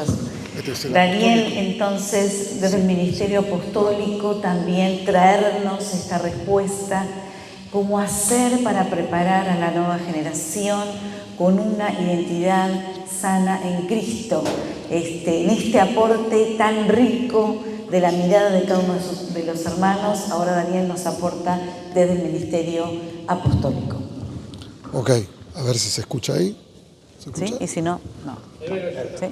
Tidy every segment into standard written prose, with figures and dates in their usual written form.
gustas. Daniel, entonces, desde el Ministerio Apostólico, también traernos esta respuesta, cómo hacer para preparar a la nueva generación con una identidad sana en Cristo, en este aporte tan rico de la mirada de cada uno de los hermanos. Ahora Daniel nos aporta desde el Ministerio Apostólico. Ok, a ver si se escucha ahí. ¿Se escucha? ¿Sí? Y si no, no. ¿Sí?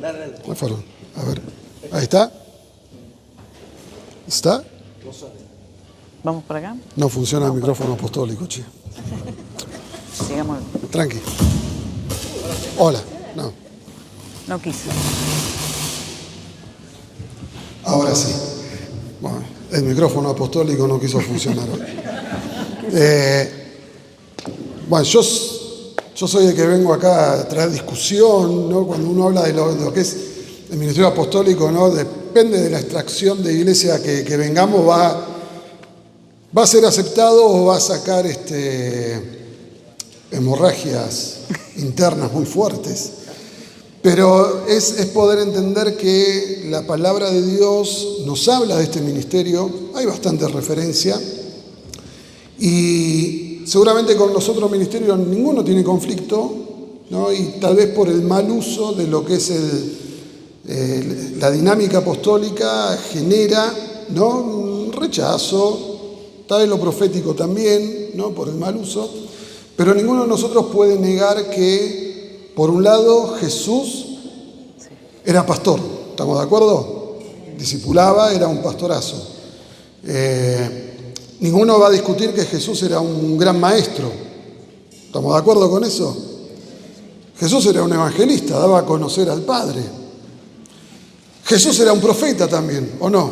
¿Cuál fueron? A ver, ahí está. ¿Está? ¿Vamos por acá? No funciona el micrófono apostólico, che. Sigamos. Tranqui. Hola. No. No quiso. Ahora sí. Bueno, el micrófono apostólico no quiso funcionar hoy. Bueno, yo soy el que vengo acá a traer discusión, ¿no? Cuando uno habla de lo que es el ministerio apostólico, ¿no? Depende de la extracción de iglesia que vengamos, va a ser aceptado o va a sacar hemorragias internas muy fuertes. Pero es poder entender que la palabra de Dios nos habla de este ministerio, hay bastante referencia, y seguramente con los otros ministerios ninguno tiene conflicto, ¿no? Y tal vez por el mal uso de lo que es la dinámica apostólica genera, ¿no? Un rechazo, tal vez lo profético también, ¿no? Por el mal uso, pero ninguno de nosotros puede negar que, por un lado, Jesús era pastor, ¿estamos de acuerdo? Discipulaba, era un pastorazo. Ninguno va a discutir que Jesús era un gran maestro, ¿estamos de acuerdo con eso? Jesús era un evangelista, daba a conocer al Padre. Jesús era un profeta también, ¿o no?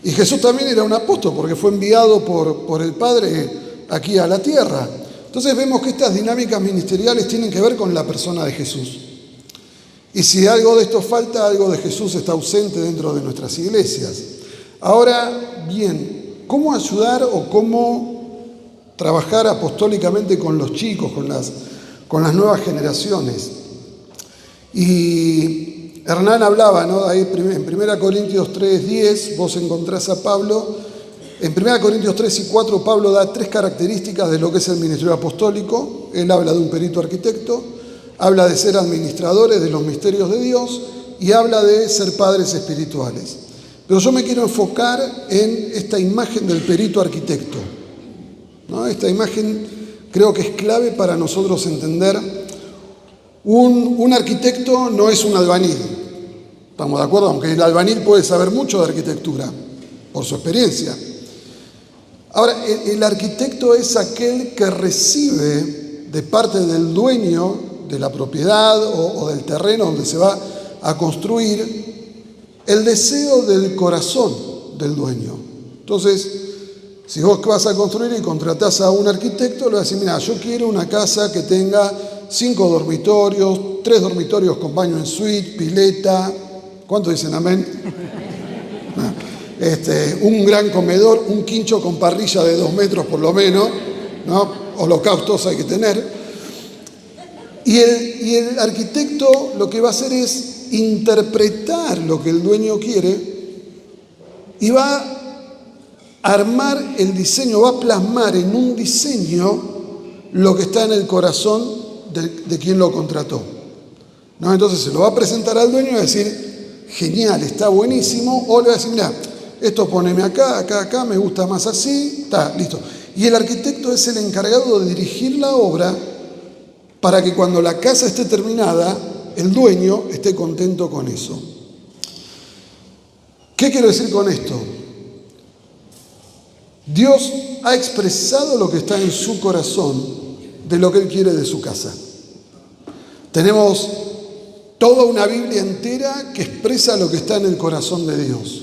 Y Jesús también era un apóstol porque fue enviado por el Padre aquí a la tierra. Entonces vemos que estas dinámicas ministeriales tienen que ver con la persona de Jesús. Y si algo de esto falta, algo de Jesús está ausente dentro de nuestras iglesias. Ahora bien, ¿cómo ayudar o cómo trabajar apostólicamente con los chicos, con las nuevas generaciones? Y Hernán hablaba, ¿no? Ahí en 1 Corintios 3:10 vos encontrás a Pablo. En 1 Corintios 3 y 4 Pablo da 3 características de lo que es el ministerio apostólico. Él habla de un perito arquitecto, habla de ser administradores de los misterios de Dios y habla de ser padres espirituales. Pero yo me quiero enfocar en esta imagen del perito arquitecto, ¿no? Esta imagen creo que es clave para nosotros entender. Un arquitecto no es un albañil, ¿estamos de acuerdo? Aunque el albañil puede saber mucho de arquitectura por su experiencia. Ahora, el arquitecto es aquel que recibe de parte del dueño de la propiedad o del terreno donde se va a construir el deseo del corazón del dueño. Entonces, si vos vas a construir y contratás a un arquitecto, le vas a decir, mira, yo quiero una casa que tenga 5 dormitorios, 3 dormitorios con baño en suite, pileta. ¿Cuántos dicen amén? Un gran comedor, un quincho con parrilla de 2 metros por lo menos, ¿no? Holocaustos hay que tener. Y el arquitecto lo que va a hacer es interpretar lo que el dueño quiere y va a armar el diseño, va a plasmar en un diseño lo que está en el corazón de quien lo contrató, ¿no? Entonces se lo va a presentar al dueño y va a decir, genial, está buenísimo, o le va a decir, mira, esto poneme acá, acá, acá, me gusta más así, está, listo. Y el arquitecto es el encargado de dirigir la obra para que cuando la casa esté terminada, el dueño esté contento con eso. ¿Qué quiero decir con esto? Dios ha expresado lo que está en su corazón de lo que Él quiere de su casa. Tenemos toda una Biblia entera que expresa lo que está en el corazón de Dios.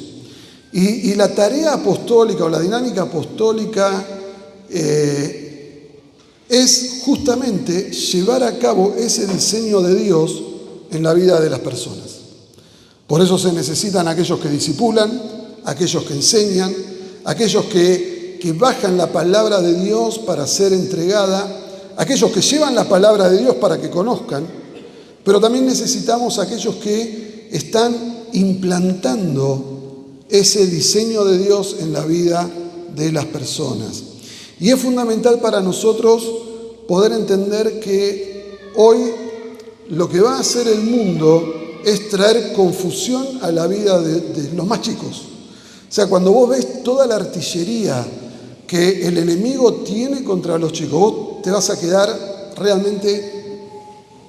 Y la tarea apostólica o la dinámica apostólica es justamente llevar a cabo ese diseño de Dios en la vida de las personas. Por eso se necesitan aquellos que discipulan, aquellos que enseñan, aquellos que bajan la palabra de Dios para ser entregada, aquellos que llevan la palabra de Dios para que conozcan, pero también necesitamos aquellos que están implantando ese diseño de Dios en la vida de las personas. Y es fundamental para nosotros poder entender que hoy lo que va a hacer el mundo es traer confusión a la vida de los más chicos. O sea, cuando vos ves toda la artillería que el enemigo tiene contra los chicos, vos te vas a quedar realmente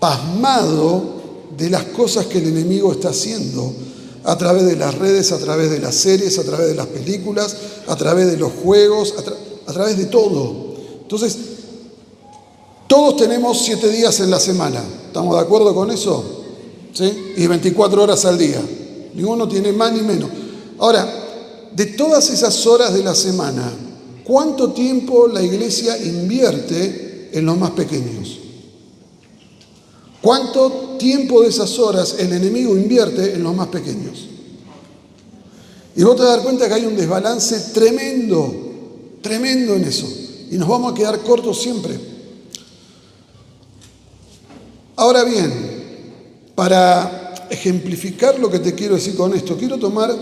pasmado de las cosas que el enemigo está haciendo a través de las redes, a través de las series, a través de las películas, a través de los juegos, a través de todo. Entonces, todos tenemos 7 días en la semana. ¿Estamos de acuerdo con eso? ¿Sí? Y 24 horas al día. Ninguno tiene más ni menos. Ahora, de todas esas horas de la semana, ¿cuánto tiempo la iglesia invierte en los más pequeños? ¿Cuánto tiempo de esas horas el enemigo invierte en los más pequeños? Y vos te das cuenta que hay un desbalance tremendo en eso. Y nos vamos a quedar cortos siempre. Ahora bien, para ejemplificar lo que te quiero decir con esto, quiero tomar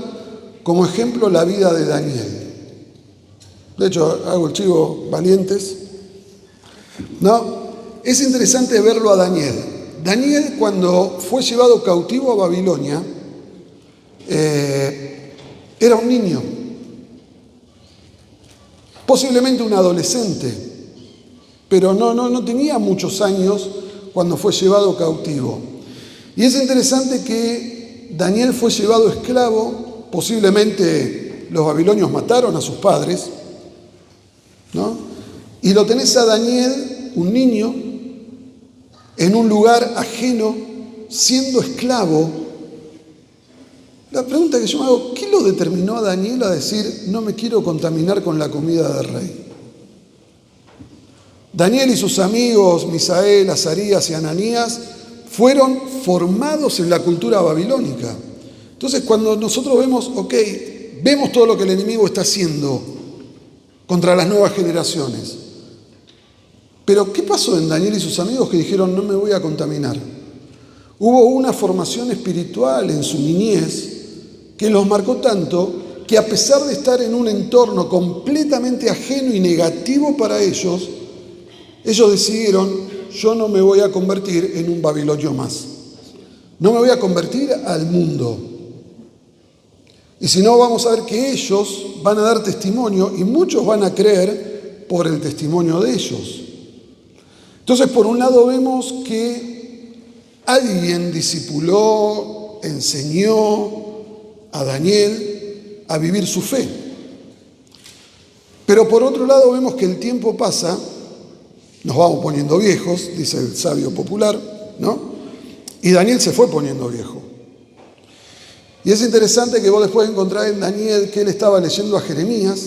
como ejemplo la vida de Daniel. De hecho, hago el chivo valientes. No, es interesante verlo a Daniel. Daniel, cuando fue llevado cautivo a Babilonia, era un niño, posiblemente un adolescente, pero no tenía muchos años cuando fue llevado cautivo. Y es interesante que Daniel fue llevado esclavo, posiblemente los babilonios mataron a sus padres, ¿no? Y lo tenés a Daniel, un niño, en un lugar ajeno, siendo esclavo. La pregunta que yo me hago, ¿qué lo determinó a Daniel a decir, no me quiero contaminar con la comida del rey? Daniel y sus amigos, Misael, Azarías y Ananías, fueron formados en la cultura babilónica. Entonces, cuando nosotros vemos todo lo que el enemigo está haciendo contra las nuevas generaciones. Pero, ¿qué pasó en Daniel y sus amigos que dijeron, no me voy a contaminar? Hubo una formación espiritual en su niñez que los marcó tanto que, a pesar de estar en un entorno completamente ajeno y negativo para ellos decidieron, yo no me voy a convertir en un babilonio más. No me voy a convertir al mundo. Y si no, vamos a ver que ellos van a dar testimonio y muchos van a creer por el testimonio de ellos. Entonces, por un lado vemos que alguien discipuló, enseñó a Daniel a vivir su fe. Pero por otro lado vemos que el tiempo pasa, nos vamos poniendo viejos, dice el sabio popular, ¿no? Y Daniel se fue poniendo viejo. Y es interesante que vos después encontrás en Daniel que él estaba leyendo a Jeremías,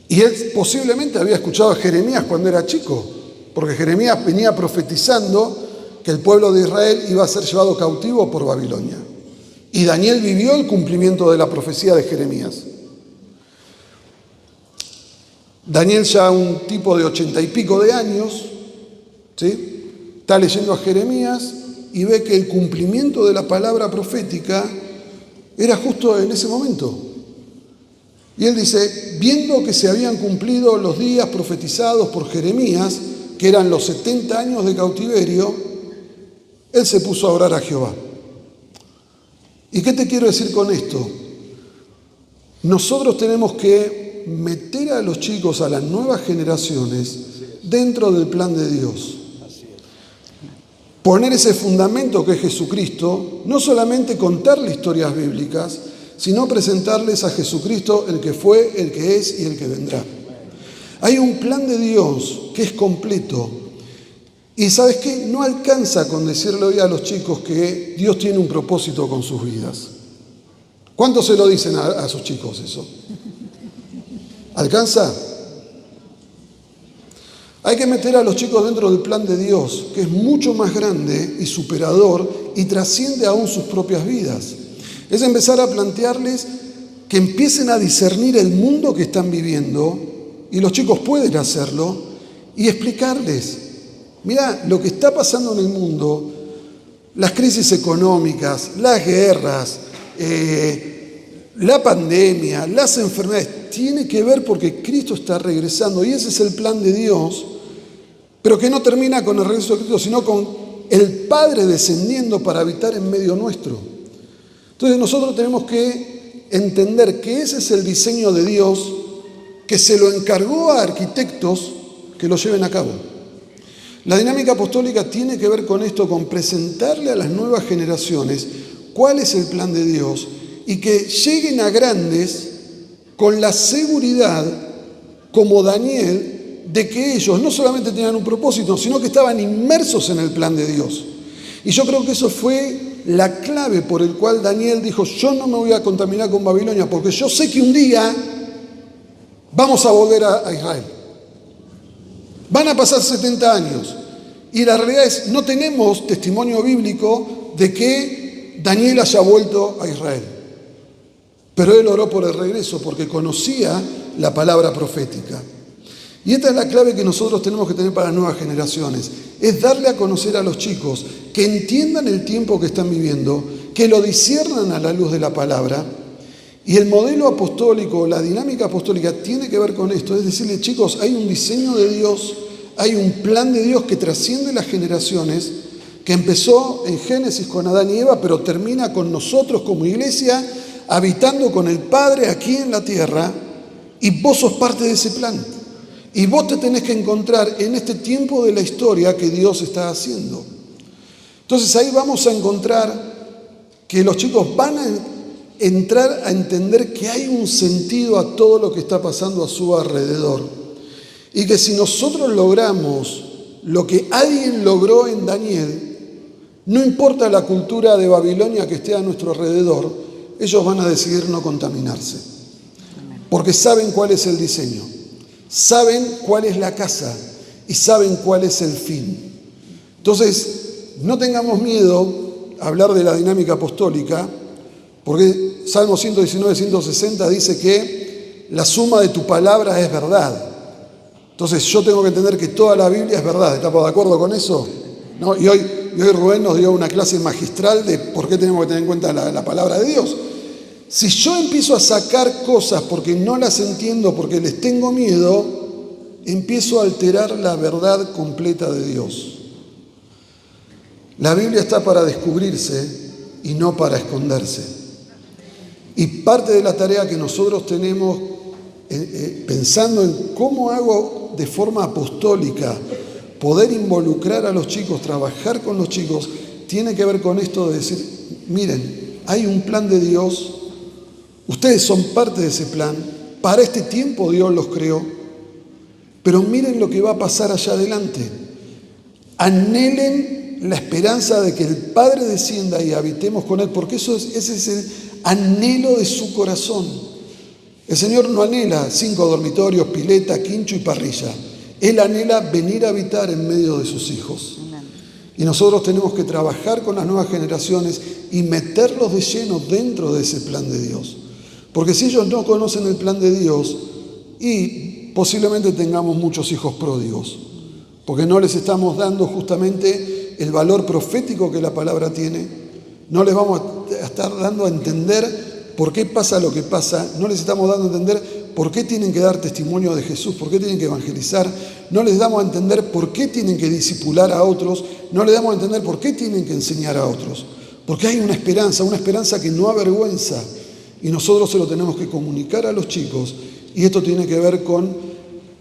y él posiblemente había escuchado a Jeremías cuando era chico, porque Jeremías venía profetizando que el pueblo de Israel iba a ser llevado cautivo por Babilonia. Y Daniel vivió el cumplimiento de la profecía de Jeremías. Daniel, ya un tipo de 80 y pico de años, ¿sí?, está leyendo a Jeremías y ve que el cumplimiento de la palabra profética era justo en ese momento. Y él dice, viendo que se habían cumplido los días profetizados por Jeremías, que eran los 70 años de cautiverio, él se puso a orar a Jehová. ¿Y qué te quiero decir con esto? Nosotros tenemos que meter a los chicos, a las nuevas generaciones, dentro del plan de Dios. Poner ese fundamento que es Jesucristo, no solamente contarle historias bíblicas, sino presentarles a Jesucristo, el que fue, el que es y el que vendrá. Hay un plan de Dios que es completo. Y ¿sabes qué? No alcanza con decirle hoy a los chicos que Dios tiene un propósito con sus vidas. ¿Cuántos se lo dicen a sus chicos eso? ¿Alcanza? Hay que meter a los chicos dentro del plan de Dios, que es mucho más grande y superador y trasciende aún sus propias vidas. Es empezar a plantearles que empiecen a discernir el mundo que están viviendo, y los chicos pueden hacerlo, y explicarles, mira, lo que está pasando en el mundo las crisis económicas, las guerras, la pandemia, las enfermedades, tiene que ver porque Cristo está regresando y ese es el plan de Dios, pero que no termina con el regreso de Cristo, sino con el Padre descendiendo para habitar en medio nuestro. Entonces nosotros tenemos que entender que ese es el diseño de Dios, que se lo encargó a arquitectos que lo lleven a cabo. La dinámica apostólica tiene que ver con esto, con presentarle a las nuevas generaciones cuál es el plan de Dios y que lleguen a grandes con la seguridad, como Daniel, de que ellos no solamente tenían un propósito, sino que estaban inmersos en el plan de Dios. Y yo creo que eso fue la clave por el cual Daniel dijo, yo no me voy a contaminar con Babilonia, porque yo sé que un día vamos a volver a Israel. Van a pasar 70 años. Y la realidad es, no tenemos testimonio bíblico de que Daniel haya vuelto a Israel. Pero él oró por el regreso porque conocía la palabra profética. Y esta es la clave que nosotros tenemos que tener para las nuevas generaciones. Es darle a conocer a los chicos que entiendan el tiempo que están viviendo, que lo disciernan a la luz de la palabra. Y el modelo apostólico, la dinámica apostólica tiene que ver con esto. Es decirle, chicos, hay un diseño de Dios, hay un plan de Dios que trasciende las generaciones, que empezó en Génesis con Adán y Eva, pero termina con nosotros como iglesia, habitando con el Padre aquí en la tierra, y vos sos parte de ese plan. Y vos te tenés que encontrar en este tiempo de la historia que Dios está haciendo. Entonces ahí vamos a encontrar que los chicos van a entrar a entender que hay un sentido a todo lo que está pasando a su alrededor. Y que si nosotros logramos lo que alguien logró en Daniel, no importa la cultura de Babilonia que esté a nuestro alrededor, ellos van a decidir no contaminarse. Porque saben cuál es el diseño, saben cuál es la casa y saben cuál es el fin. Entonces, no tengamos miedo a hablar de la dinámica apostólica, porque Salmo 119, 160 dice que la suma de tu palabra es verdad. Entonces yo tengo que entender que toda la Biblia es verdad. ¿Estamos de acuerdo con eso? ¿No? Y hoy Rubén nos dio una clase magistral de por qué tenemos que tener en cuenta la palabra de Dios. Si yo empiezo a sacar cosas porque no las entiendo, porque les tengo miedo, empiezo a alterar la verdad completa de Dios. La Biblia está para descubrirse y no para esconderse. Y parte de la tarea que nosotros tenemos pensando en cómo hago de forma apostólica poder involucrar a los chicos, trabajar con los chicos, tiene que ver con esto de decir, miren, hay un plan de Dios, ustedes son parte de ese plan, para este tiempo Dios los creó, pero miren lo que va a pasar allá adelante. Anhelen la esperanza de que el Padre descienda y habitemos con Él, porque ese es el anhelo de su corazón. El Señor no anhela 5 dormitorios, pileta, quincho y parrilla. Él anhela venir a habitar en medio de sus hijos. Y nosotros tenemos que trabajar con las nuevas generaciones y meterlos de lleno dentro de ese plan de Dios. Porque si ellos no conocen el plan de Dios, y posiblemente tengamos muchos hijos pródigos, porque no les estamos dando justamente el valor profético que la palabra tiene, no les vamos a estar dando a entender por qué pasa lo que pasa, no les estamos dando a entender por qué tienen que dar testimonio de Jesús, por qué tienen que evangelizar, no les damos a entender por qué tienen que discipular a otros, no les damos a entender por qué tienen que enseñar a otros, porque hay una esperanza que no avergüenza, y nosotros se lo tenemos que comunicar a los chicos, y esto tiene que ver con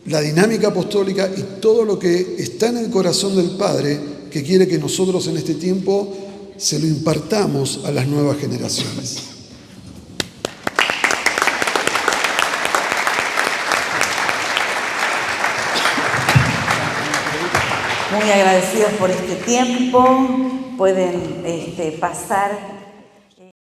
la dinámica apostólica y todo lo que está en el corazón del Padre, que quiere que nosotros en este tiempo se lo impartamos a las nuevas generaciones. Muy agradecidos por este tiempo. Pueden pasar